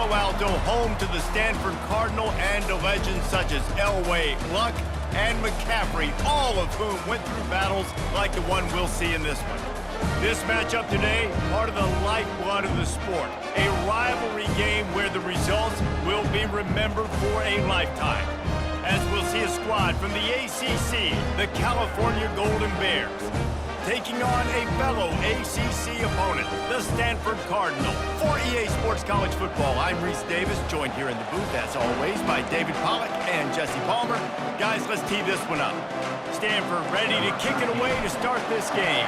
Palo Alto, home to the Stanford Cardinal and to legends such as Elway, Luck, and McCaffrey, all of whom went through battles like the one we'll see in this one. This matchup today, part of the lifeblood of the sport. A rivalry game where the results will be remembered for a lifetime. As we'll see a squad from the ACC, the California Golden Bears, taking on a fellow ACC opponent, the Stanford Cardinal. For EA Sports College Football, I'm Reese Davis, joined here in the booth, as always, by David Pollack and Jesse Palmer. Guys, let's tee this one up. Stanford ready to kick it away to start this game.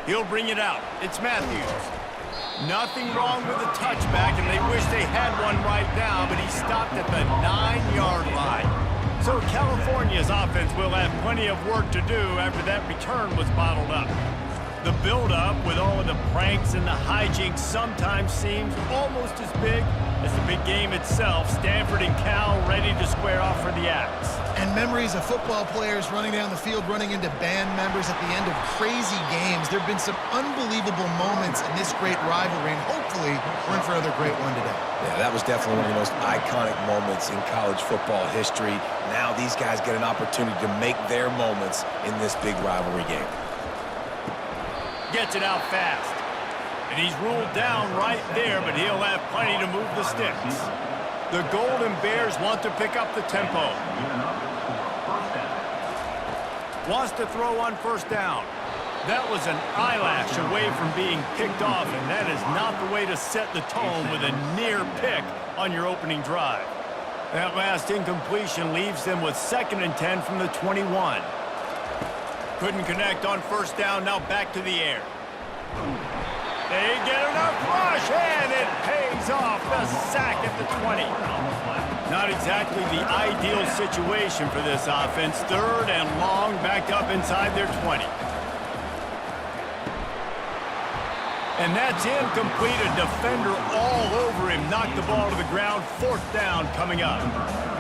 He'll bring it out. It's Matthews. Nothing wrong with the touchback, and they wish they had one right now, but he stopped at the 9-yard line. So California's offense will have plenty of work to do after that return was bottled up. The build-up with all of the pranks and the hijinks sometimes seems almost as big as the big game itself. Stanford and Cal ready to square off for the axe. And memories of football players running down the field, running into band members at the end of crazy games. There have been some unbelievable moments in this great rivalry, and hopefully we're in for another great one today. Yeah, that was definitely one of the most iconic moments in college football history. Now these guys get an opportunity to make their moments in this big rivalry game. Gets it out fast. And he's ruled down right there, but he'll have plenty to move the sticks. The Golden Bears want to pick up the tempo. Wants to throw on first down. That was an eyelash away from being picked off, and that is not the way to set the tone with a near pick on your opening drive. That last incompletion leaves them with 2nd and 10 from the 21. Couldn't connect on first down, now back to the air. They get enough rush, and it pays off. The sack at the 20. Not exactly the ideal situation for this offense. 3rd and long, backed up inside their 20. And that's incomplete. A defender all over him. Knocked the ball to the ground. 4th down coming up.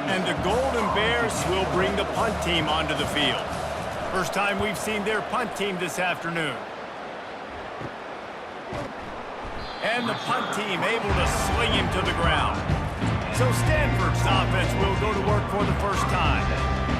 And the Golden Bears will bring the punt team onto the field. First time we've seen their punt team this afternoon. And the punt team able to sling him to the ground. So Stanford's offense will go to work for the first time.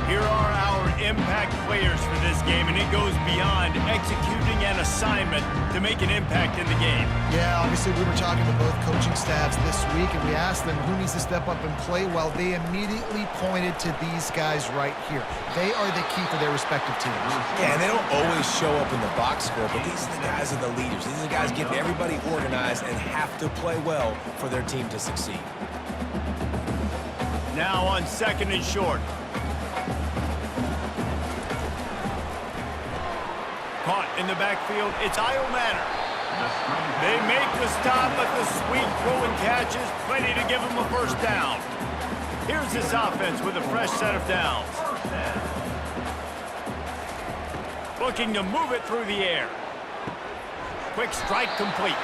Here are our impact players for this game, and it goes beyond executing an assignment to make an impact in the game. Yeah, obviously we were talking to both coaching staffs this week, and we asked them who needs to step up and play well. They immediately pointed to these guys right here. They are the key for their respective teams. Yeah, and they don't always show up in the box score, but these are the guys that are the leaders. These are the guys getting everybody organized and have to play well for their team to succeed. Now on 2nd and short. Caught in the backfield, it's Io Manor. They make the stop, but the sweet throw and catch is plenty to give them a first down. Here's this offense with a fresh set of downs. Looking to move it through the air. Quick strike complete.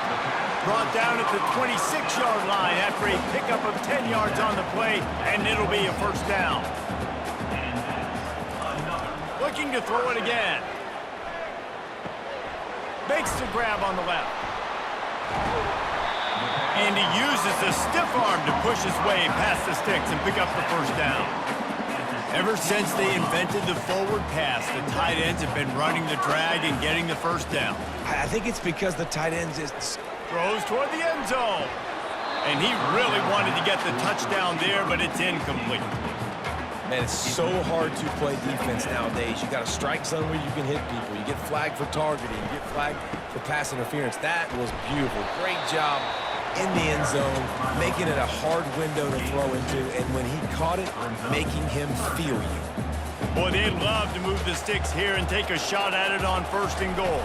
Brought down at the 26-yard line after a pickup of 10 yards on the play, and it'll be a first down. Looking to throw it again. Makes the grab on the left. And he uses the stiff arm to push his way past the sticks and pick up the first down. Ever since they invented the forward pass, the tight ends have been running the drag and getting the first down. I think it's because the tight ends throws toward the end zone. And he really wanted to get the touchdown there, but it's incomplete. Man, it's so hard to play defense nowadays. You got a strike zone where you can hit people. You get flagged for targeting. You get flagged for pass interference. That was beautiful. Great job in the end zone, making it a hard window to throw into, and when he caught it, making him feel you. Boy, they'd love to move the sticks here and take a shot at it on 1st and goal.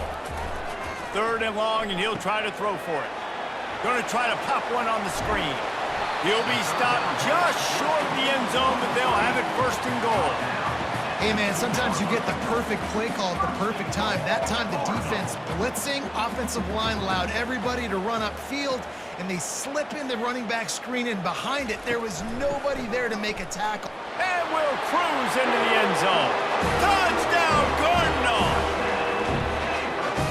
3rd and long, and he'll try to throw for it. Going to try to pop one on the screen. He'll be stopped just short of the end zone, but they'll have it 1st and goal. Hey, man, sometimes you get the perfect play call at the perfect time. That time the defense blitzing, offensive line allowed everybody to run upfield, and they slip in the running back screen, and behind it, there was nobody there to make a tackle. And will cruise into the end zone. Touchdown, Cardinal!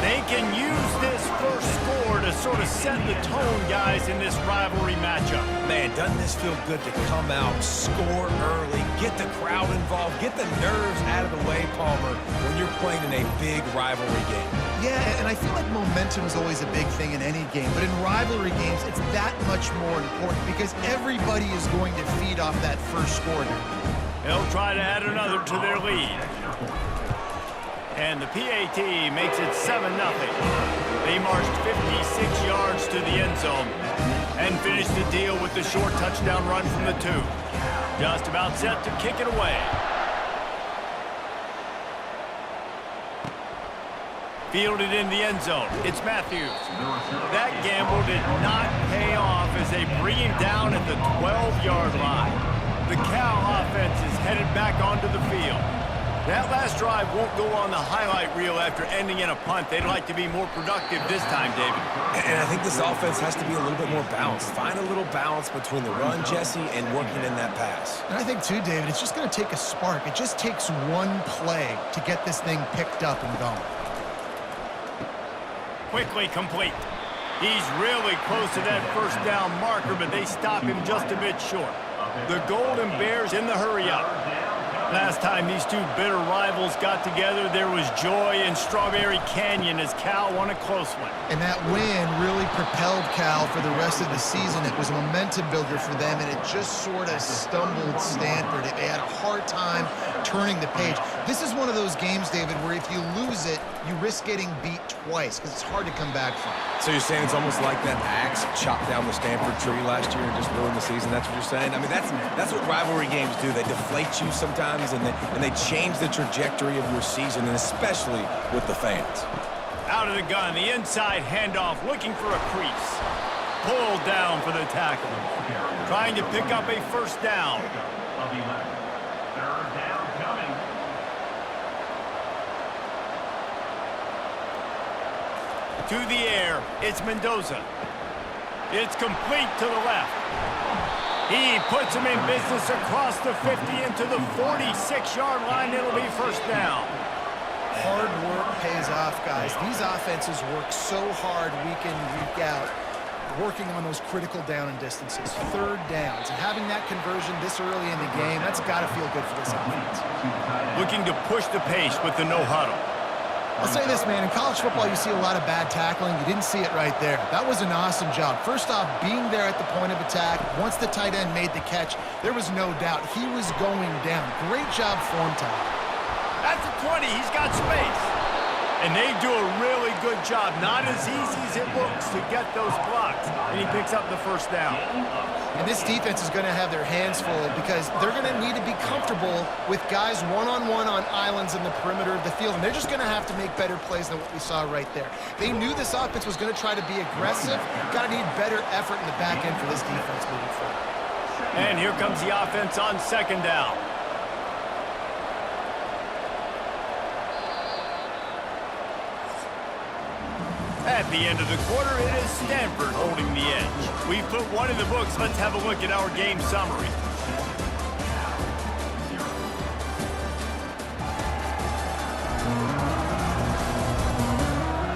Think can use this first score to sort of set the tone, guys, in this rivalry matchup. Man, doesn't this feel good to come out, score early, get the crowd involved, get the nerves out of the way, Palmer, when you're playing in a big rivalry game? Yeah, and I feel like momentum is always a big thing in any game, but in rivalry games, it's that much more important because everybody is going to feed off that first score. They'll try to add another to their lead. And the PAT makes it 7-0. They marched 56 yards to the end zone and finished the deal with the short touchdown run from the 2. Just about set to kick it away. Fielded in the end zone. It's Matthews. That gamble did not pay off as they bring him down at the 12-yard line. The Cal offense is headed back onto the field. That last drive won't go on the highlight reel after ending in a punt. They'd like to be more productive this time, David. And I think this offense has to be a little bit more balanced. Find a little balance between the run, Jesse, and working in that pass. And I think, too, David, it's just going to take a spark. It just takes one play to get this thing picked up and going. Quickly complete. He's really close to that first down marker, but they stop him just a bit short. The Golden Bears in the hurry-up. Last time these two bitter rivals got together, there was joy in Strawberry Canyon as Cal won a close one. And that win really propelled Cal for the rest of the season. It was a momentum builder for them, and it just sort of stumbled Stanford. They had a hard time turning the page. This is one of those games, David, where if you lose it, you risk getting beat twice because it's hard to come back from. So you're saying it's almost like that axe chopped down the Stanford tree last year and just ruined the season? That's what you're saying? I mean, that's what rivalry games do. They deflate you sometimes, and they change the trajectory of your season, and especially with the fans. Out of the gun, the inside handoff, looking for a crease. Pulled down for the tackle. Trying to pick up a first down. Third down coming. To the air, it's Mendoza. It's complete to the left. He puts him in business across the 50 into the 46-yard line. It'll be first down. Hard work pays off, guys. These offenses work so hard week in, week out, working on those critical down and distances, third downs. And having that conversion this early in the game, that's got to feel good for this offense. Looking to push the pace with the no-huddle. I'll say this, man. In college football, you see a lot of bad tackling. You didn't see it right there. That was an awesome job. First off, being there at the point of attack. Once the tight end made the catch, there was no doubt he was going down. Great job form time. At the 20, he's got space. And they do a really good job. Not as easy as it looks to get those blocks. And he picks up the first down. And this defense is going to have their hands full because they're going to need to be comfortable with guys one-on-one on islands in the perimeter of the field. And they're just going to have to make better plays than what we saw right there. They knew this offense was going to try to be aggressive. Got to need better effort in the back end for this defense moving forward. And here comes the offense on second down. At the end of the quarter, it is Stanford holding the edge. We've put one in the books. Let's have a look at our game summary.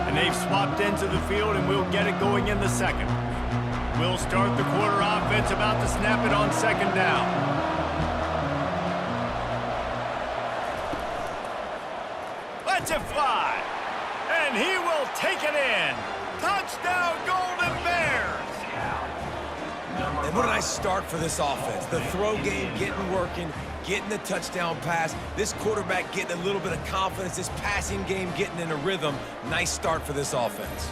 And they've swapped into the field, and we'll get it going in the second. We'll start the quarter offense about to snap it on second down. Let's it fly. And he will take it in. Touchdown, Golden Bears! And what a nice start for this offense. The throw game getting working, getting the touchdown pass. This quarterback getting a little bit of confidence. This passing game getting in a rhythm. Nice start for this offense.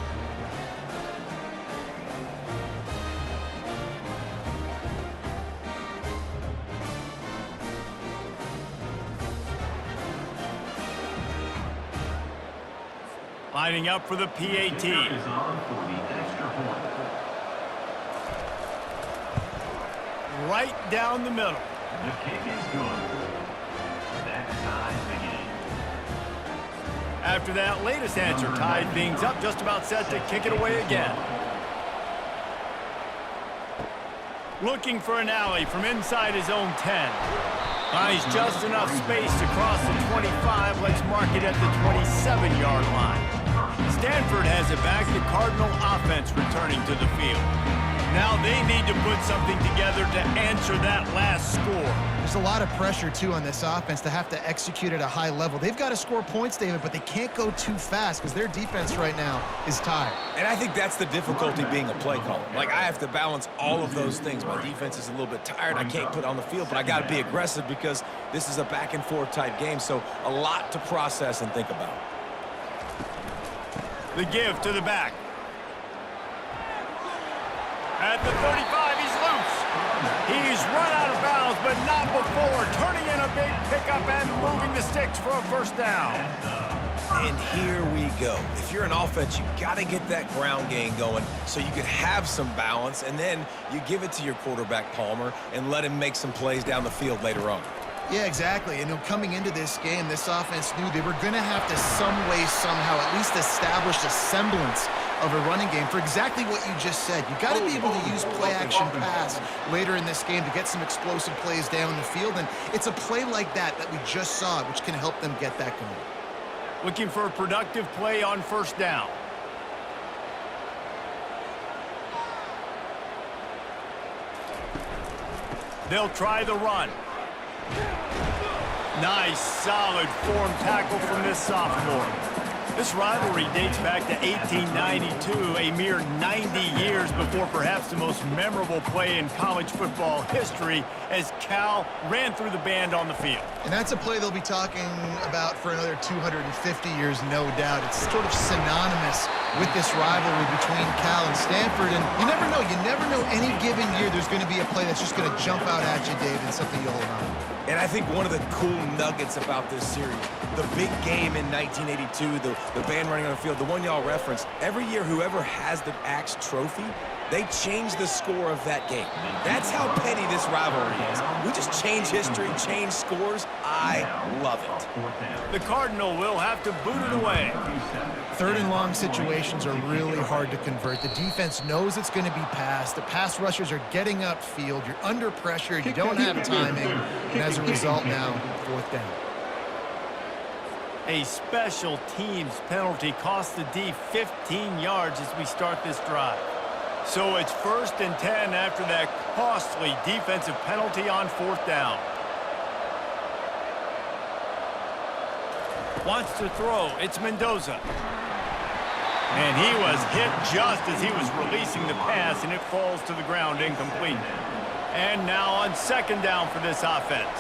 Lining up for the PAT. Is on for the extra point. Right down the middle. The kick is good. That ties the game. After that latest answer tied things up, just about set to kick it away again. Looking for an alley from inside his own 10. Finds just enough space to cross the 25. Let's mark it at the 27-yard line. Stanford has it back. The Cardinal offense returning to the field. Now they need to put something together to answer that last score. There's a lot of pressure, too, on this offense to have to execute at a high level. They've got to score points, David, but they can't go too fast because their defense right now is tired. And I think that's the difficulty being a play caller. Like, I have to balance all of those things. My defense is a little bit tired. I can't put on the field, but I got to be aggressive because this is a back-and-forth type game, so a lot to process and think about. The give to the back. At the 35, he's loose. He's run out of bounds, but not before turning in a big pickup and moving the sticks for a first down. And here we go. If you're an offense, you got to get that ground game going so you can have some balance, and then you give it to your quarterback, Palmer, and let him make some plays down the field later on. Yeah, exactly. And coming into this game, this offense knew they were going to have to some way, somehow, at least establish a semblance of a running game for exactly what you just said. You got to be able to use play-action pass later in this game to get some explosive plays down the field, and it's a play like that that we just saw, which can help them get that going. Looking for a productive play on first down. They'll try the run. Nice, solid form tackle from this sophomore. This rivalry dates back to 1892, a mere 90 years before perhaps the most memorable play in college football history as Cal ran through the band on the field. And that's a play they'll be talking about for another 250 years, no doubt. It's sort of synonymous with this rivalry between Cal and Stanford. And you never know any given year there's going to be a play that's just going to jump out at you, David, and something you'll hold on. And I think one of the cool nuggets about this series, the big game in 1982, the band running on the field, the one y'all referenced, every year whoever has the Axe trophy, they change the score of that game. That's how petty this rivalry is. We just change history, change scores. I love it. The Cardinal will have to boot it away. Third and long situations are really hard to convert. The defense knows it's going to be passed. The pass rushers are getting upfield. You're under pressure. You don't have timing. And as a result now, fourth down. A special teams penalty cost the D 15 yards as we start this drive. So it's 1st and 10 after that costly defensive penalty on fourth down. Wants to throw. It's Mendoza. And he was hit just as he was releasing the pass, and it falls to the ground incomplete. And now on second down for this offense.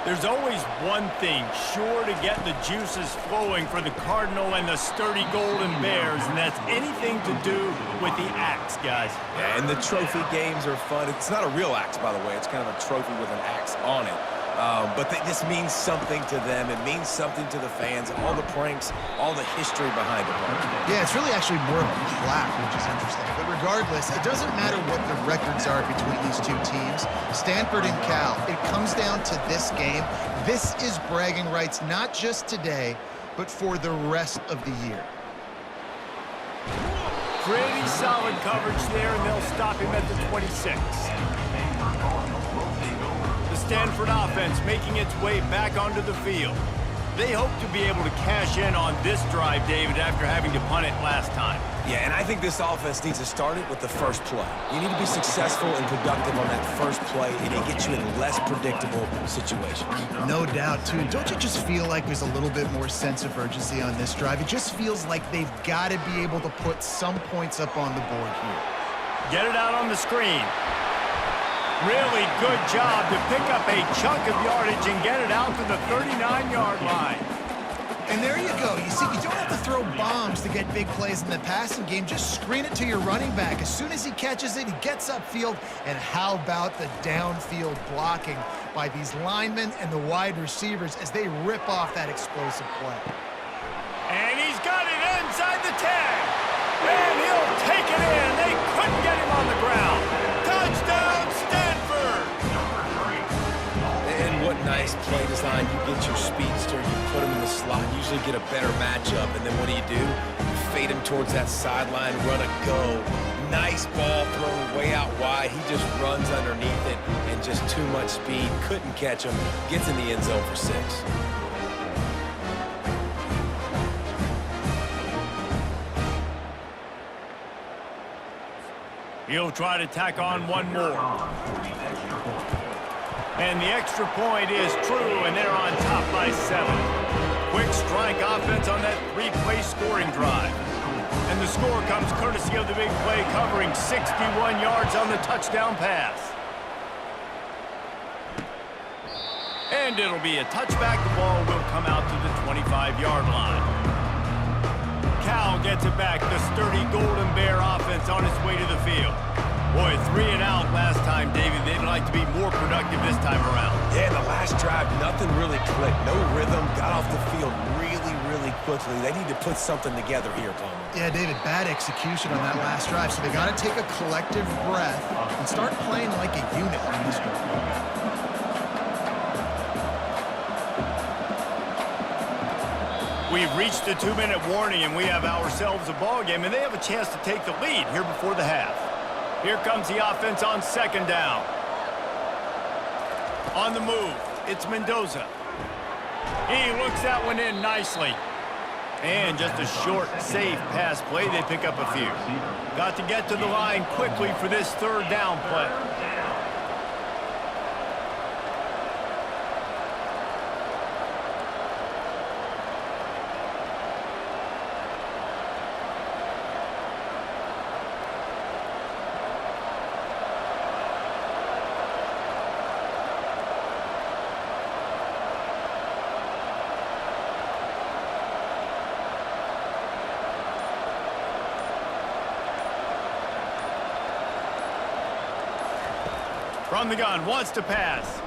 There's always one thing sure to get the juices flowing for the Cardinal and the sturdy Golden Bears, and that's anything to do with the axe, guys. Yeah, and the trophy games are fun. It's not a real axe, by the way. It's kind of a trophy with an axe on it. But this means something to them. It means something to the fans. All the pranks, all the history behind it. Yeah, it's really actually more of a plaque, which is interesting. But regardless, it doesn't matter what the records are between these two teams. Stanford and Cal, it comes down to this game. This is bragging rights, not just today, but for the rest of the year. Pretty solid coverage there, and they'll stop him at the 26. The Stanford offense making its way back onto the field. They hope to be able to cash in on this drive, David, after having to punt it last time. Yeah, and I think this offense needs to start it with the first play. You need to be successful and productive on that first play, and it gets you in less predictable situations. No doubt, too. Don't you just feel like there's a little bit more sense of urgency on this drive? It just feels like they've got to be able to put some points up on the board here. Get it out on the screen. Really good job to pick up a chunk of yardage and get it out to the 39-yard line. And there you go. You see, you don't have to throw bombs to get big plays in the passing game. Just screen it to your running back. As soon as he catches it, he gets upfield. And how about the downfield blocking by these linemen and the wide receivers as they rip off that explosive play. And he's got it inside the 10. And he'll take it in. They couldn't get him on the ground. Touchdown, Stanford! And what nice play design. You get your speedster, you put him in the slot, usually get a better matchup, and then what do? You fade him towards that sideline, run a go. Nice ball thrown way out wide. He just runs underneath it and just too much speed. Couldn't catch him. Gets in the end zone for 6. He'll try to tack on one more. And the extra point is true, and they're on top by 7. Quick strike offense on that 3-play scoring drive. And the score comes courtesy of the big play, covering 61 yards on the touchdown pass. And it'll be a touchback. The ball will come out to the 25-yard line. Cal gets it back. The sturdy Golden Bear offense on its way to the field. Boy, 3 and out last time, David. They'd like to be more productive this time around. Yeah, in the last drive, nothing really clicked. No rhythm. Got off the field really quickly. They need to put something together here, Palmer. Yeah, David, bad execution on that last drive. So they got to take a collective breath and start playing like a unit on this one. We've reached the 2-minute warning, and we have ourselves a ball game, and they have a chance to take the lead here before the half. Here comes the offense on 2nd down. On the move, it's Mendoza. He looks that one in nicely. And just a short, safe pass play. They pick up a few. Got to get to the line quickly for this 3rd down play. From the gun, wants to pass.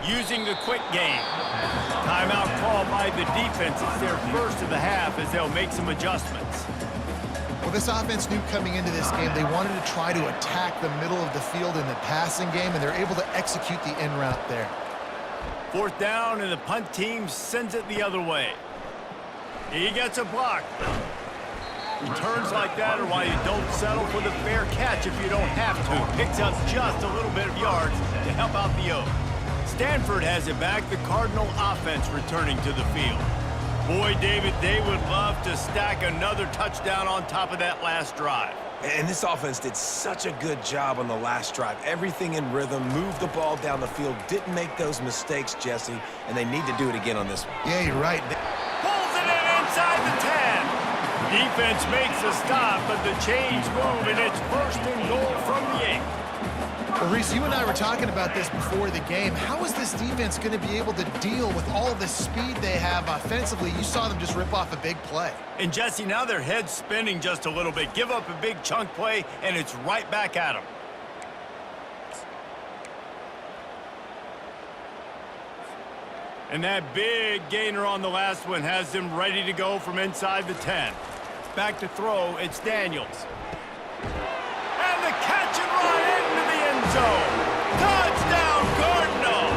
Using the quick game. Timeout called by the defense. It's their first of the half as they'll make some adjustments. Well, this offense knew coming into this game they wanted to try to attack the middle of the field in the passing game, and they're able to execute the in route there. 4th down, and the punt team sends it the other way. He gets a block. Returns like that are why you don't settle for the fair catch if you don't have to. Picks up just a little bit of yards to help out the O. Stanford has it back. The Cardinal offense returning to the field. Boy, David, they would love to stack another touchdown on top of that last drive. And this offense did such a good job on the last drive. Everything in rhythm, moved the ball down the field, didn't make those mistakes, Jesse, and they need to do it again on this one. Yeah, you're right. Pulls it in inside the 10. Defense makes a stop, but the chains move, and it's 1st and goal from the 8. Well, Reese, you and I were talking about this before the game. How is this defense going to be able to deal with all the speed they have offensively? You saw them just rip off a big play. And, Jesse, now their head's spinning just a little bit. Give up a big chunk play, and it's right back at them. And that big gainer on the last one has them ready to go from inside the 10. Back to throw, it's Daniels. And the catch and run into the end zone. Touchdown, Cardinal!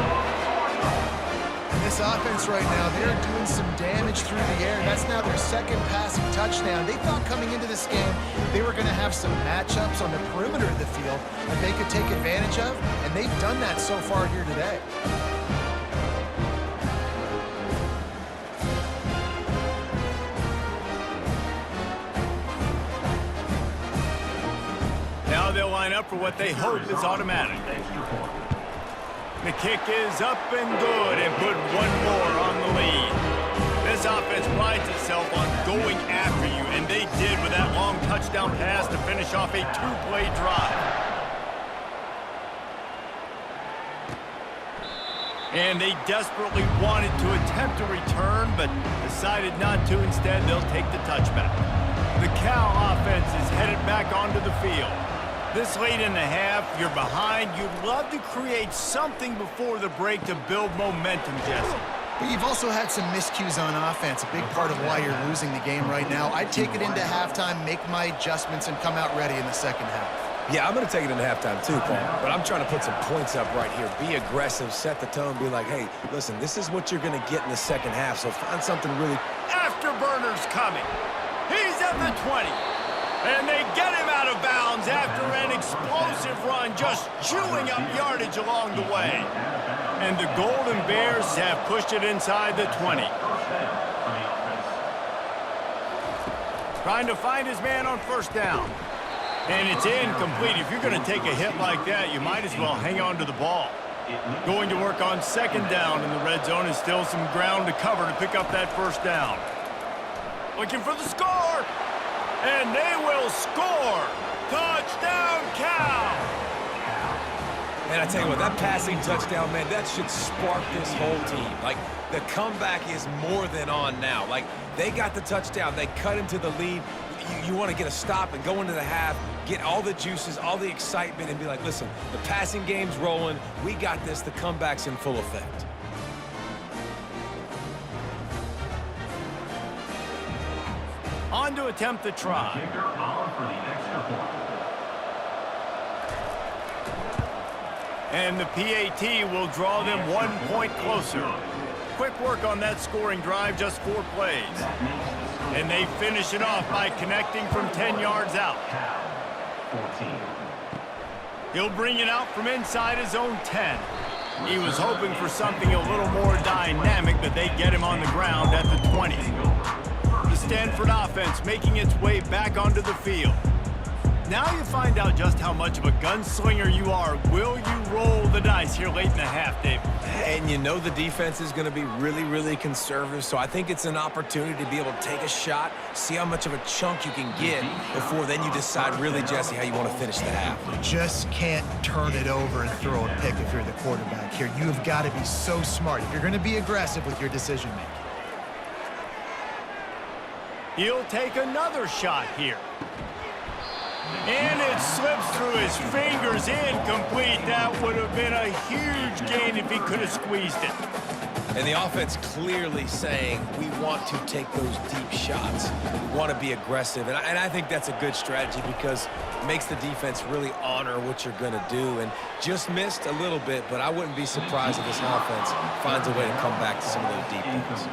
This offense right now, they're doing some damage through the air. That's now their 2nd passing touchdown. They thought coming into this game they were going to have some matchups on the perimeter of the field that they could take advantage of, and they've done that so far here today. Now they'll line up for what they hope is automatic. The kick is up and good, and put one more on the lead. This offense prides itself on going after you, and they did with that long touchdown pass to finish off a 2-play drive. And they desperately wanted to attempt a return, but decided not to. Instead, they'll take the touchback. The Cal offense is headed back onto the field. This late in the half, you're behind. You'd love to create something before the break to build momentum, Jesse. But you've also had some miscues on offense, a big part of why you're losing the game right now. I'd take it into halftime, make my adjustments, and come out ready in the 2nd half. Yeah, I'm going to take it into halftime too, Paul. But I'm trying to put some points up right here. Be aggressive, set the tone, be like, hey, listen, this is what you're going to get in the 2nd half, so find something really... Afterburner's coming. He's at the 20. And they get him out of bounds after an explosive run, just chewing up yardage along the way. And the Golden Bears have pushed it inside the 20. Trying to find his man on 1st down. And it's incomplete. If you're going to take a hit like that, you might as well hang on to the ball. Going to work on second down in the red zone, is still some ground to cover to pick up that first down. Looking for the score. And they will score. Touchdown, Cal. Man, I tell you what, that passing touchdown, man, that should spark this whole team. Like, the comeback is more than on now. Like, they got the touchdown. They cut into the lead. You want to get a stop and go into the half, get all the juices, all the excitement, and be like, listen, the passing game's rolling. We got this. The comeback's in full effect. On to attempt the try. Kicker on for the extra point. And the PAT will draw them 1 point closer. Quick work on that scoring drive, just 4 plays. And they finish it off by connecting from 10 yards out. 14. He'll bring it out from inside his own 10. He was hoping for something a little more dynamic, but they get him on the ground at the 20. The Stanford offense making its way back onto the field. Now you find out just how much of a gunslinger you are. Will you roll the dice here late in the half, Dave? And you know the defense is going to be really, really conservative, so I think it's an opportunity to be able to take a shot, see how much of a chunk you can get before then you decide really, Jesse, how you want to finish the half. You just can't turn it over and throw a pick if you're the quarterback here. You have got to be so smart if you're going to be aggressive with your decision-making. He'll take another shot here. And it slips through his fingers, incomplete. That would have been a huge gain if he could have squeezed it. And the offense clearly saying, we want to take those deep shots. We want to be aggressive. And I think that's a good strategy because it makes the defense really honor what you're going to do. And just missed a little bit, but I wouldn't be surprised if this offense finds a way to come back to some of those deep ones.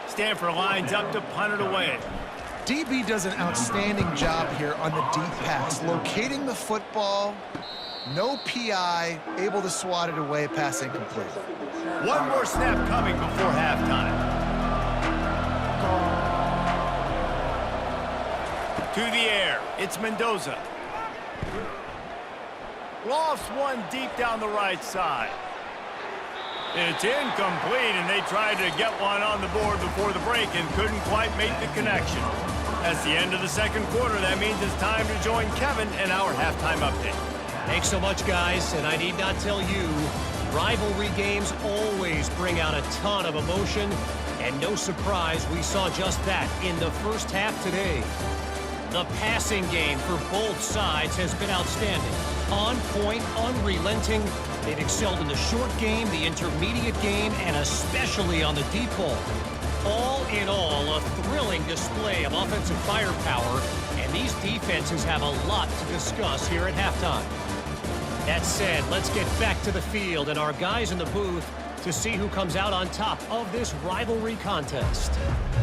Stanford lines up to punt it away. DB does an outstanding job here on the deep pass, locating the football, no PI, able to swat it away, pass incomplete. One more snap coming before halftime. To the air, it's Mendoza. Lofts one deep down the right side. It's incomplete, and they tried to get one on the board before the break and couldn't quite make the connection. That's the end of the second quarter. That means it's time to join Kevin in our halftime update. Thanks so much, guys, and I need not tell you, rivalry games always bring out a ton of emotion, and no surprise, we saw just that in the first half today. The passing game for both sides has been outstanding. On point, unrelenting. They've excelled in the short game, the intermediate game, and especially on the deep ball. All in all, a thrilling display of offensive firepower, and these defenses have a lot to discuss here at halftime. That said, let's get back to the field and our guys in the booth to see who comes out on top of this rivalry contest.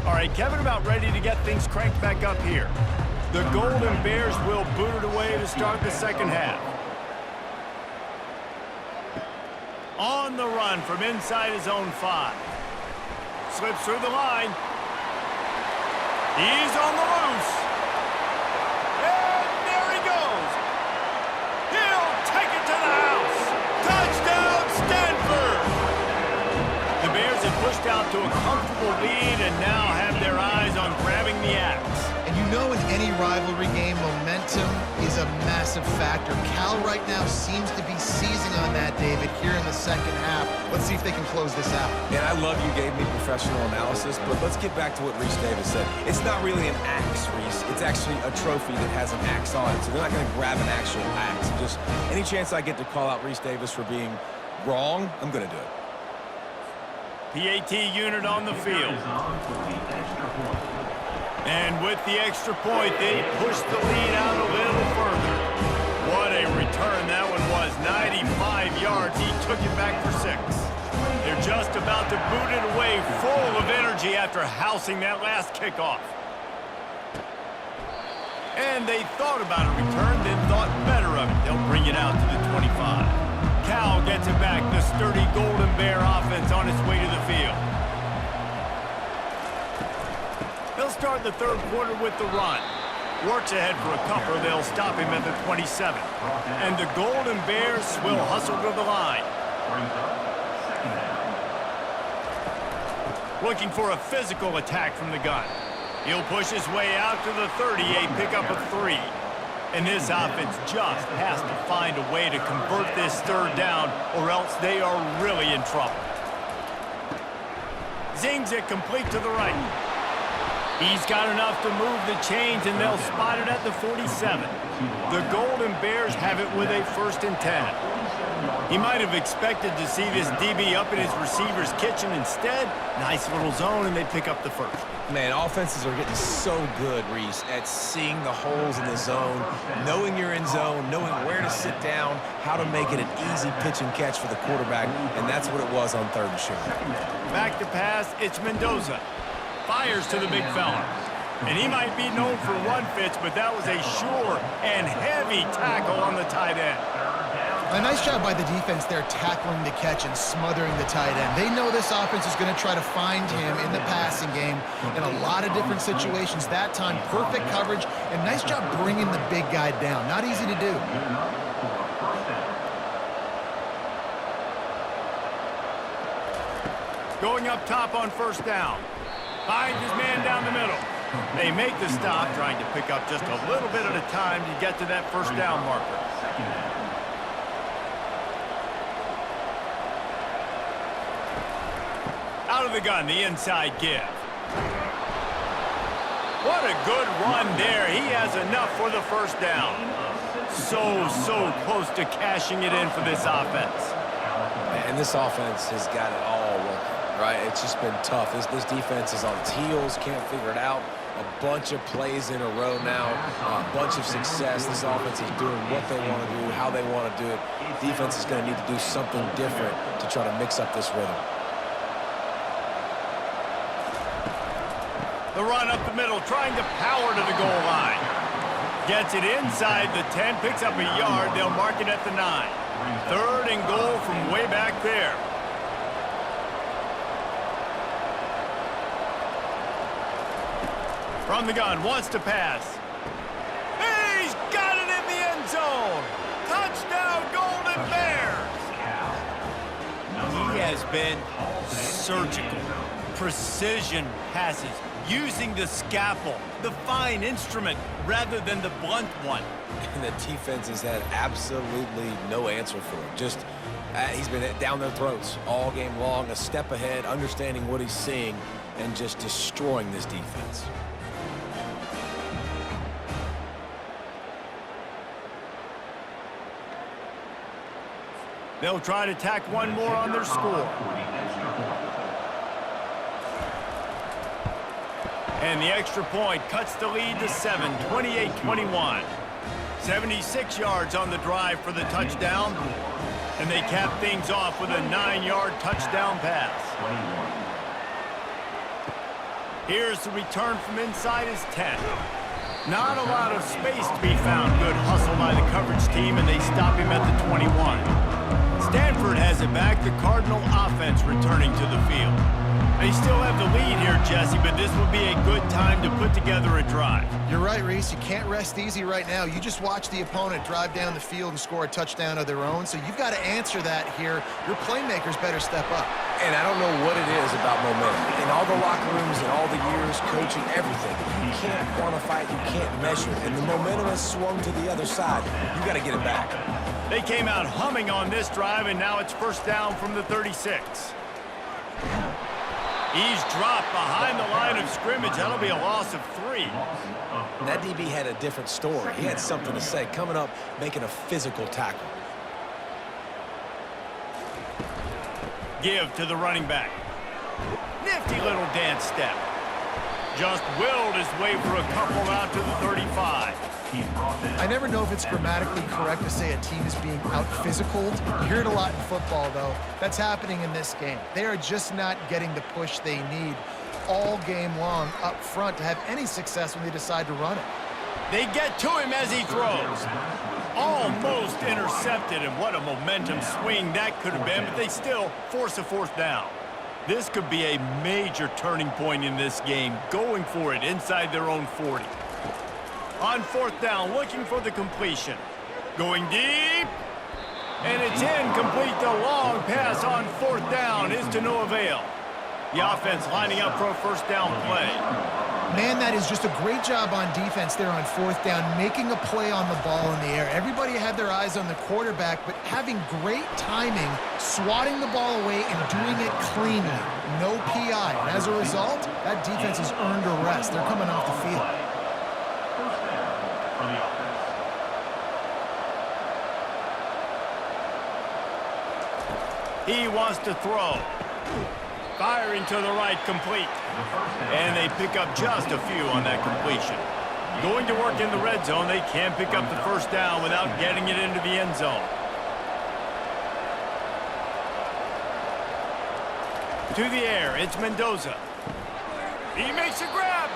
All right, Kevin about ready to get things cranked back up here. The Golden Bears will boot it away to start the second half. On the run from inside his own 5. Slips through the line. He's on the loose. And there he goes. He'll take it to the house. Touchdown, Stanford! The Bears have pushed out to a comfortable lead and now have their eyes on grabbing the axe. And you know in any rivalry game, momentum is a massive factor. Cal right now seems to be seizing on that, David, here in the second half. Let's see if they can close this out. And I love you gave me professional analysis, but let's get back to what Reese Davis said. It's not really an axe, Reese. It's actually a trophy that has an axe on it, so they're not going to grab an actual axe. Just any chance I get to call out Reese Davis for being wrong, I'm going to do it. PAT unit on the field. And with the extra point, they push the lead out a little further. What a return that one was. 95 yards. He took it back for 6. They're just about to boot it away, full of energy after housing that last kickoff. And they thought about a return, then thought better of it. They'll bring it out to the 25. Cal gets it back. The sturdy Golden Bear offense on its way to the field. They'll start the third quarter with the run. Works ahead for a couple. They'll stop him at the 27. And the Golden Bears will hustle to the line. Looking for a physical attack from the gun. He'll push his way out to the 38, pick up a 3. And this offense just has to find a way to convert this third down, or else they are really in trouble. Zings it complete to the right. He's got enough to move the chains, and they'll spot it at the 47. The Golden Bears have it with a 1st and 10. He might have expected to see this DB up in his receiver's kitchen. Instead, nice little zone, and they pick up the 1st. Man, offenses are getting so good, Reese, at seeing the holes in the zone, knowing you're in zone, knowing where to sit down, how to make it an easy pitch and catch for the quarterback, and that's what it was on 3rd and short. Back to pass, it's Mendoza. Fires to the big fella. And he might be known for run fits, but that was a sure and heavy tackle on the tight end. A nice job by the defense there tackling the catch and smothering the tight end. They know this offense is going to try to find him in the passing game in a lot of different situations. That time, perfect coverage, and nice job bringing the big guy down. Not easy to do. Going up top on 1st down. Finds his man down the middle. They make the stop, trying to pick up just a little bit at a time to get to that 1st down marker. Out of the gun, the inside give. What a good run there. He has enough for the 1st down. So close to cashing it in for this offense. And this offense has got it all working, right? It's just been tough. This defense is on its heels, can't figure it out. A bunch of plays in a row now, a bunch of success. This offense is doing what they want to do, how they want to do it. Defense is going to need to do something different to try to mix up this rhythm. The run up the middle, trying to power to the goal line. Gets it inside the 10, picks up a yard. They'll mark it at the 9. 3rd and goal from way back there. From the gun, wants to pass. He's got it in the end zone. Touchdown, Golden Bears. He has been surgical. Precision passes, using the scalpel, the fine instrument, rather than the blunt one. And the defense has had absolutely no answer for him. Just, he's been down their throats all game long, a step ahead, understanding what he's seeing, and just destroying this defense. They'll try to tack one more on their score. And the extra point cuts the lead to 7, 28-21. 76 yards on the drive for the touchdown. And they cap things off with a 9-yard touchdown pass. Here's the return from inside his 10. Not a lot of space to be found. Good hustle by the coverage team, and they stop him at the 21. Stanford has it back. The Cardinal offense returning to the field. They still have the lead here, Jesse, but this will be a good time to put together a drive. You're right, Reese. You can't rest easy right now. You just watch the opponent drive down the field and score a touchdown of their own, so you've got to answer that here. Your playmakers better step up. And I don't know what it is about momentum. In all the locker rooms and all the years, coaching, everything, you can't quantify it, you can't measure it. And the momentum has swung to the other side. You got to get it back. They came out humming on this drive, and now it's 1st down from the 36. He's dropped behind the line of scrimmage. That'll be a loss of 3. That DB had a different story. He had something to say, coming up, making a physical tackle. Give to the running back. Nifty little dance step. Just willed his way for a couple out to the 35. I never know if it's grammatically correct to say a team is being out-physicaled. You hear it a lot in football, though. That's happening in this game. They are just not getting the push they need all game long up front to have any success when they decide to run it. They get to him as he throws. Almost intercepted, and what a momentum swing that could have been, but they still force a 4th down. This could be a major turning point in this game, going for it inside their own 40. On 4th down, looking for the completion. Going deep. And it's incomplete. The long pass on 4th down is to no avail. The offense lining up for a first down play. Man, that is just a great job on defense there on 4th down, making a play on the ball in the air. Everybody had their eyes on the quarterback, but having great timing, swatting the ball away and doing it cleanly. No PI. And as a result, that defense has earned a rest. They're coming off the field. First down for the offense. He wants to throw. Firing to the right, complete. And they pick up just a few on that completion. Going to work in the red zone, they can't pick up the first down without getting it into the end zone. To the air, it's Mendoza. He makes a grab.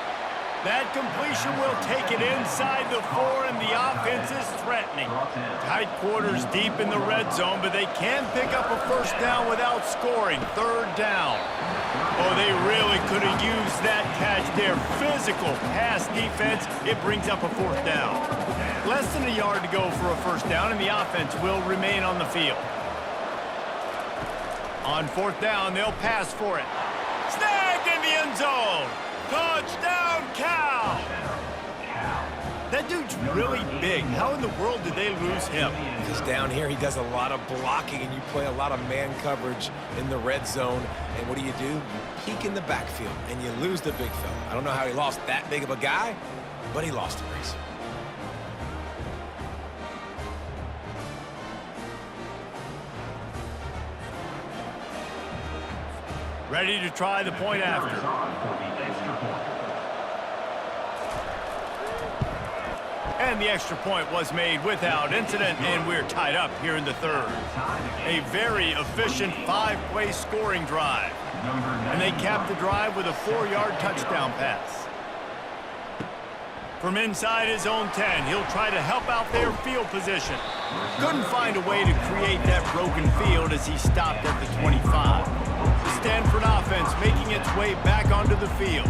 That completion will take it inside the 4, and the offense is threatening. Tight quarters deep in the red zone, but they can pick up a first down without scoring. 3rd down. Oh, they really could have used that catch there. Physical pass defense. It brings up a 4th down. Less than a yard to go for a first down, and the offense will remain on the field. On 4th down, they'll pass for it. Snagged in the end zone. Touchdown, Cal! That dude's really big. How in the world did they lose him? Because down here, he does a lot of blocking, and you play a lot of man coverage in the red zone. And what do? You peek in the backfield, and you lose the big fella. I don't know how he lost that big of a guy, but he lost a race. Ready to try the point after. And the extra point was made without incident, and we're tied up here in the 3rd. A very efficient 5-play scoring drive. And they cap the drive with a 4-yard touchdown pass. From inside his own 10, he'll try to help out their field position. Couldn't find a way to create that broken field as he stopped at the 25. The Stanford offense making its way back onto the field.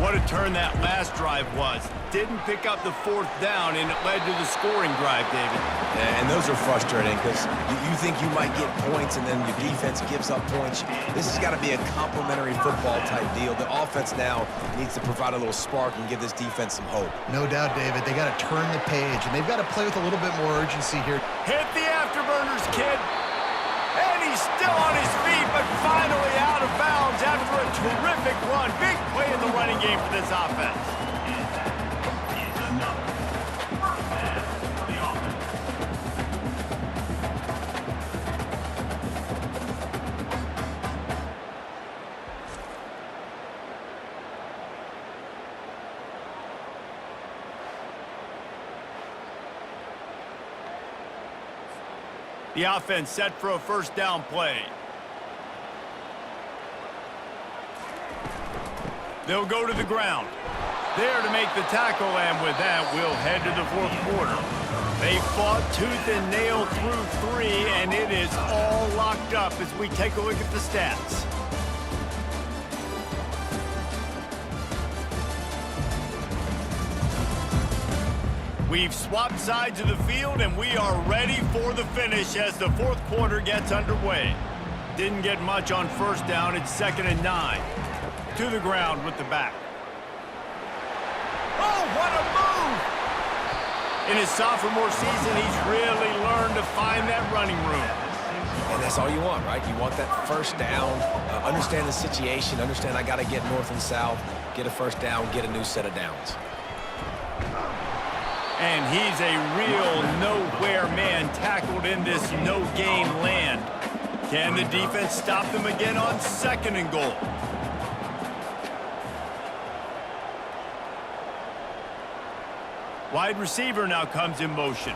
What a turn that last drive was. Didn't pick up the 4th down, and it led to the scoring drive, David. Yeah, and those are frustrating because you think you might get points, and then your defense gives up points. This has got to be a complementary football type deal. The offense now needs to provide a little spark and give this defense some hope. No doubt, David. They got to turn the page, and they've got to play with a little bit more urgency here. Hit the afterburners, kid. And he's still on his feet, but finally out of bounds after a terrific run. Big play in the running game for this offense. The offense set for a first down play. They'll go to the ground. There to make the tackle, and with that, we'll head to the 4th quarter. They fought tooth and nail through 3, and it is all locked up as we take a look at the stats. We've swapped sides of the field, and we are ready for the finish as the 4th quarter gets underway. Didn't get much on first down. It's 2nd and 9. To the ground with the back. Oh, what a move! In his sophomore season, he's really learned to find that running room. And that's all you want, right? You want that first down, understand the situation, understand I got to get north and south, get a first down, get a new set of downs. And he's a real nowhere man tackled in this no-gain land. Can the defense stop them again on 2nd and goal? Wide receiver now comes in motion.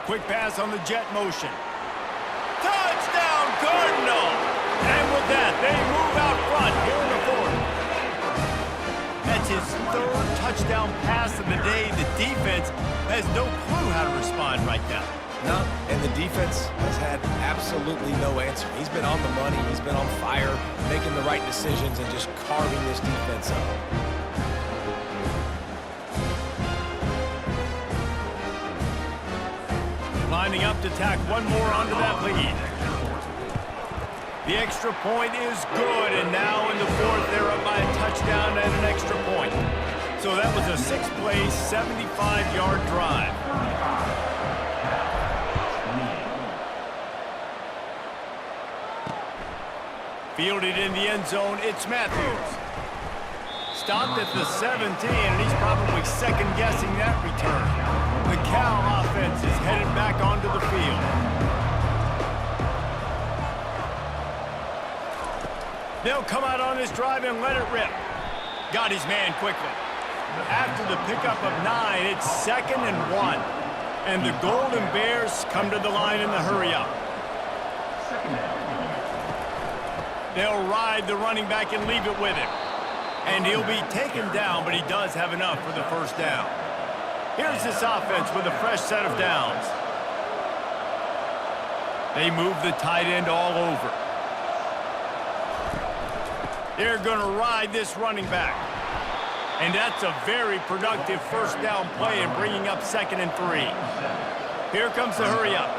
Quick pass on the jet motion. Touchdown, Cardinal! And with that, they move out front here in the 4th. That's his 3rd touchdown pass of the day. The defense has no clue how to respond right now. No, and the defense has had absolutely no answer. He's been on the money. He's been on fire, making the right decisions and just carving this defense up. lining up to tack one more onto that lead. The extra point is good, and now in the fourth, they're up by a touchdown and an extra point. So that was a 6-play, 75-yard drive. Fielded in the end zone, it's Matthews. Stopped at the 17, and he's probably second-guessing that return. The Cal offense is headed back onto the field. They'll come out on this drive and let it rip. Got his man quickly. After the pickup of 9, it's 2nd and 1. And the Golden Bears come to the line in the hurry-up. They'll ride the running back and leave it with him. And he'll be taken down, but he does have enough for the first down. Here's this offense with a fresh set of downs. They move the tight end all over. They're going to ride this running back. And that's a very productive first down play and bringing up 2nd and 3. Here comes the hurry-up.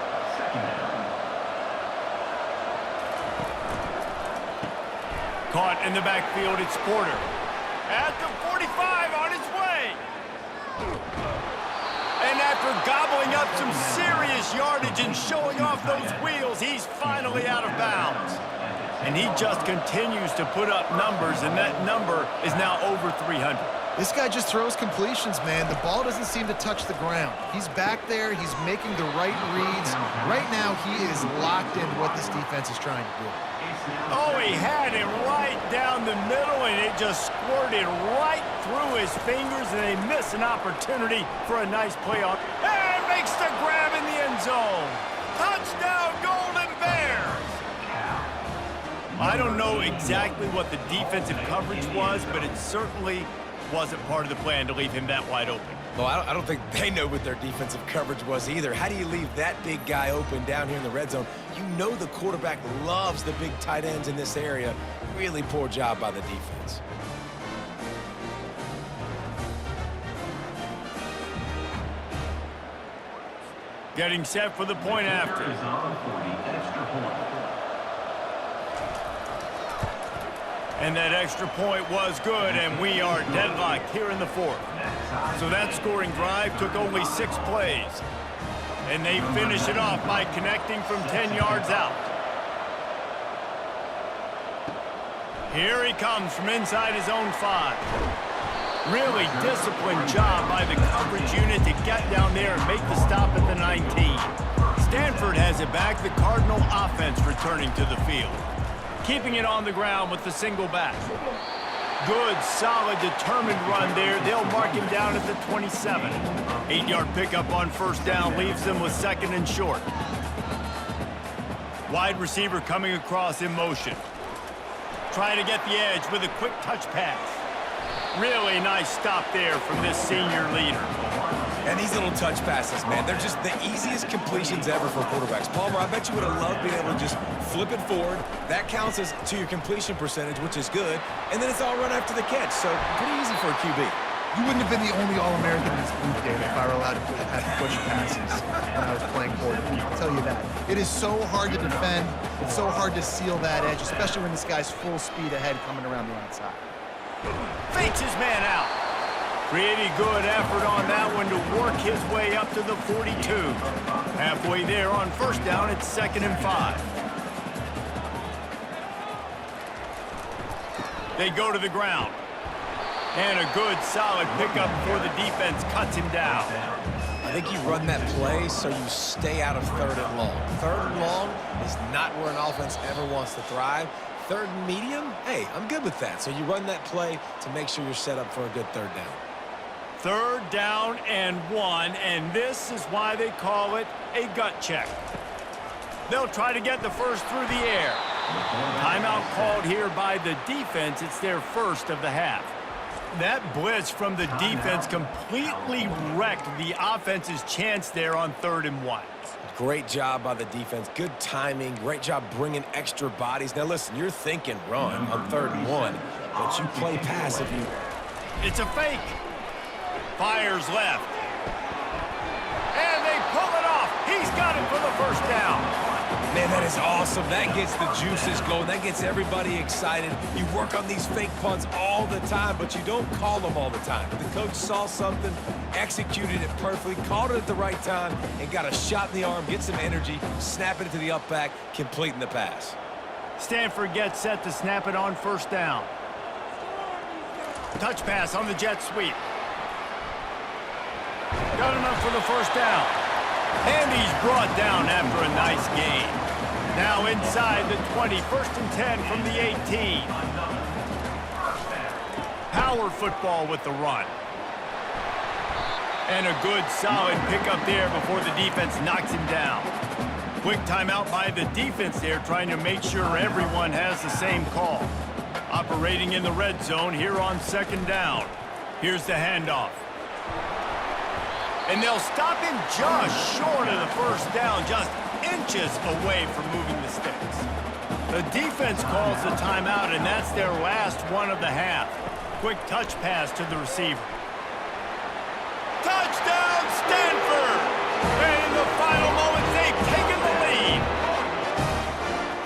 Caught in the backfield, it's Porter. At the 45, on his way. And after gobbling up some serious yardage and showing off those wheels, he's finally out of bounds. And he just continues to put up numbers, and that number is now over 300. This guy just throws completions, man. The ball doesn't seem to touch the ground. He's back there. He's making the right reads. Right now, he is locked into what this defense is trying to do. Oh, he had it right down the middle, and it just squirted right through his fingers, and they miss an opportunity for a nice play on. And makes the grab in the end zone. Touchdown, Golden Bears! I don't know exactly what the defensive coverage was, but it certainly wasn't part of the plan to leave him that wide open. Well, I don't think they know what their defensive coverage was either. How do you leave that big guy open down here in the red zone? You know the quarterback loves the big tight ends in this area. Really poor job by the defense. Getting set for the point after. And that extra point was good, and we are deadlocked here in the fourth. So that scoring drive took only 6 plays. And they finish it off by connecting from 10 yards out. Here he comes from inside his own 5. Really disciplined job by the coverage unit to get down there and make the stop at the 19. Stanford has it back, the Cardinal offense returning to the field. Keeping it on the ground with the single back. Good, solid, determined run there. They'll mark him down at the 27. 8-yard pickup on first down leaves them with 2nd and short. Wide receiver coming across in motion. Trying to get the edge with a quick touch pass. Really nice stop there from this senior leader. And these little touch passes, man, they're just the easiest completions ever for quarterbacks. Palmer, I bet you would have loved being able to just flip it forward. That counts as to your completion percentage, which is good. And then it's all run after the catch, so pretty easy for a QB. You wouldn't have been the only All-American in this booth, David, if I were allowed to have push passes when I was playing quarterback. I'll tell you that. It is so hard to defend. It's so hard to seal that edge, especially when this guy's full speed ahead coming around the outside. Fakes his man out. Pretty good effort on that one to work his way up to the 42. Halfway there on first down, it's 2nd and 5. They go to the ground. And a good, solid pickup before the defense cuts him down. I think you run that play so you stay out of 3rd and long. 3rd and long is not where an offense ever wants to thrive. 3rd and medium, hey, I'm good with that. So you run that play to make sure you're set up for a good 3rd down. 3rd down and 1, and this is why they call it a gut check. They'll try to get the first through the air. Timeout called here by the defense. It's their first of the half. That blitz from the defense completely wrecked the offense's chance there on 3rd and 1. Great job by the defense. Good timing. Great job bringing extra bodies. Now, listen, you're thinking run on 3rd and 1, but you play pass if you... It's a fake. Fires left. And they pull it off. He's got Man, that is awesome. That gets the juices going. That gets everybody excited. You work on these fake punts all the time, but you don't call them all the time. The coach saw something, executed it perfectly, called it at the right time, and got a shot in the arm, get some energy, snap it to the up back, completing the pass. Stanford gets set to snap it on first down. Touch pass on the jet sweep. Got enough for the first down. And he's brought down after a nice gain. Now inside the 20, 1st and 10 from the 18. Power football with the run. And a good solid pickup there before the defense knocks him down. Quick timeout by the defense there, trying to make sure everyone has the same call. Operating in the red zone here on 2nd down. Here's the handoff. And they'll stop him just short of the first down, just inches away from moving the sticks. The defense calls the timeout, and that's their last one of the half. Quick touch pass to the receiver. Touchdown, Stanford! And in the final moments, they've taken the lead.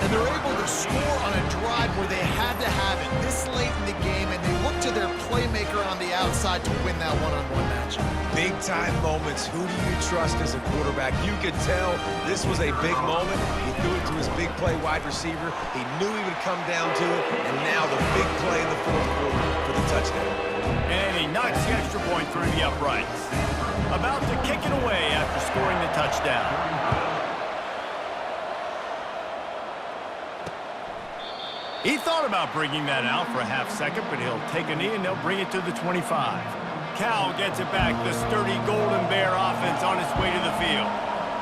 And they're able to score on a drive where they had to have it this late in the game, and they look to their playmaker on the outside to win that one-on-one matchup. Big-time moments. Who do you trust as a quarterback? You could tell this was a big moment. He threw it to his big play wide receiver. He knew he would come down to it, and now the big play in the 4th quarter for the touchdown. And he knocks the extra point through the uprights. About to kick it away after scoring the touchdown. He thought about bringing that out for a half second, but he'll take a knee and they'll bring it to the 25. Cal gets it back, the sturdy Golden Bear offense on its way to the field.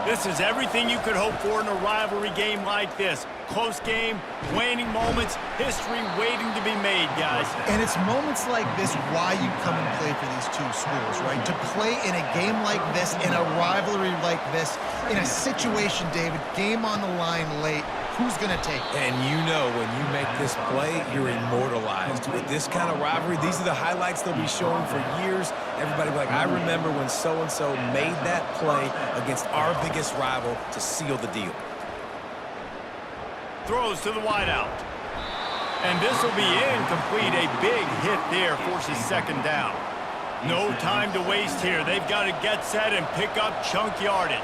This is everything you could hope for in a rivalry game like this. Close game, waning moments, history waiting to be made, guys. And it's moments like this why you come and play for these two schools, right? To play in a game like this, in a rivalry like this, in a situation, David, game on the line late, who's going to take it? And you know when you make this play, you're immortalized. With this kind of rivalry, these are the highlights they'll be showing for years. Everybody will be like, I remember when so-and-so made that play against our biggest rival to seal the deal. Throws to the wideout. And this will be incomplete. A big hit there forces 2nd down. No time to waste here. They've got to get set and pick up chunk yardage.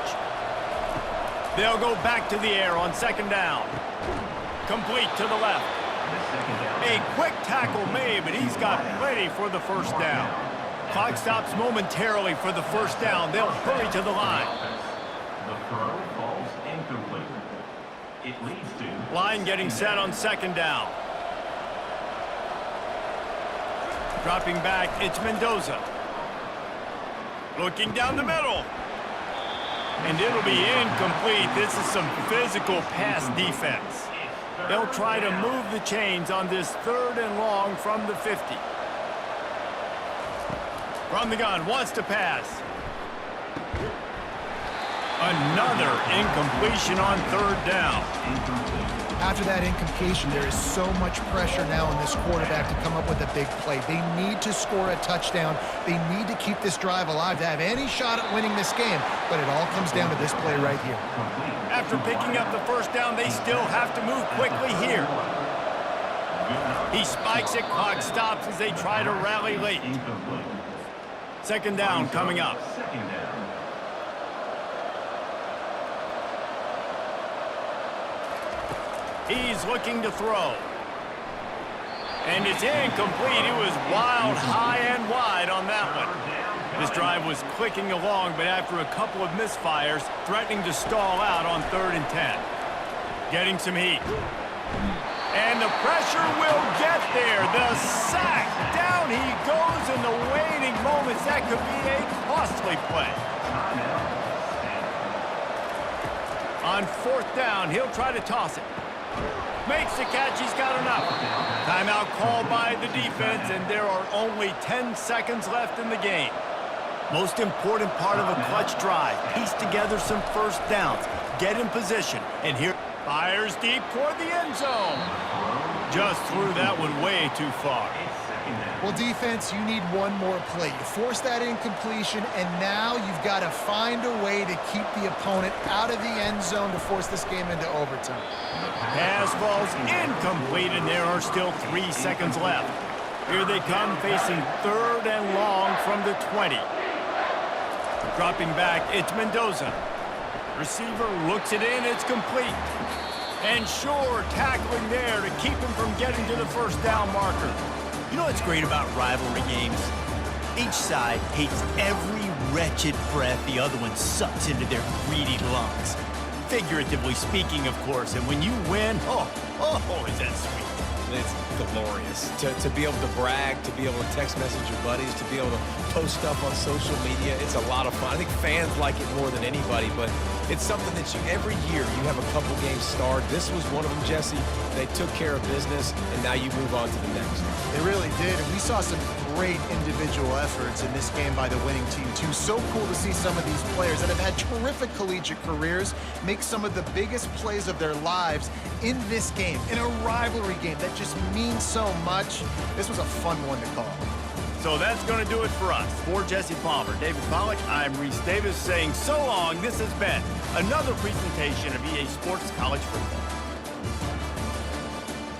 They'll go back to the air on 2nd down. Complete to the left. A quick tackle made, but he's got plenty for the first down. Clock stops momentarily for the first down. They'll hurry to the line. The throw falls incomplete. It leads to Line getting set on 2nd down. Dropping back, it's Mendoza. Looking down the middle. And it'll be incomplete. This is some physical pass defense. They'll try to move the chains on this 3rd and long from the 50. From the gun, wants to pass. Another incompletion on 3rd down. After that incompletion, there is so much pressure now on this quarterback to come up with a big play. They need to score a touchdown. They need to keep this drive alive to have any shot at winning this game. But it all comes down to this play right here. After picking up the first down, they still have to move quickly here. He spikes it, clock stops as they try to rally late. 2nd down coming up. He's looking to throw. And it's incomplete. It was wild, high and wide on that one. This drive was clicking along, but after a couple of misfires, threatening to stall out on 3rd and 10. Getting some heat. And the pressure will get there. The sack. Down he goes in the waning moments. That could be a costly play. On 4th down, he'll try to toss it. Makes the catch, he's got enough. Timeout called by the defense, and there are only 10 seconds left in the game. Most important part of a clutch drive, piece together some first downs, get in position, and here fires deep toward the end zone. Just threw that one way too far. second down. Well, defense, you need one more play. You force that incompletion, and now you've got to find a way to keep the opponent out of the end zone to force this game into overtime. Pass falls incomplete, and there are still 3 seconds left. Here they come, facing 3rd and long from the 20. Dropping back, it's Mendoza. Receiver looks it in, it's complete. And Shore tackling there to keep him from getting to the first down marker. You know what's great about rivalry games? Each side hates every wretched breath the other one sucks into their greedy lungs. Figuratively speaking, of course, and when you win, oh, is that sweet. It's glorious to be able to brag, to be able to text message your buddies, to be able to post stuff on social media. It's a lot of fun. I think fans like it more than anybody, but it's something that every year you have a couple games starred. This was one of them, Jesse. They took care of business, and now you move on to the next. They really did, and we saw some great individual efforts in this game by the winning team, too. So cool to see some of these players that have had terrific collegiate careers make some of the biggest plays of their lives in this game, in a rivalry game that just means so much. This was a fun one to call. So that's going to do it for us. For Jesse Palmer, David Pollack, I'm Reese Davis saying so long. This has been another presentation of EA Sports College Football.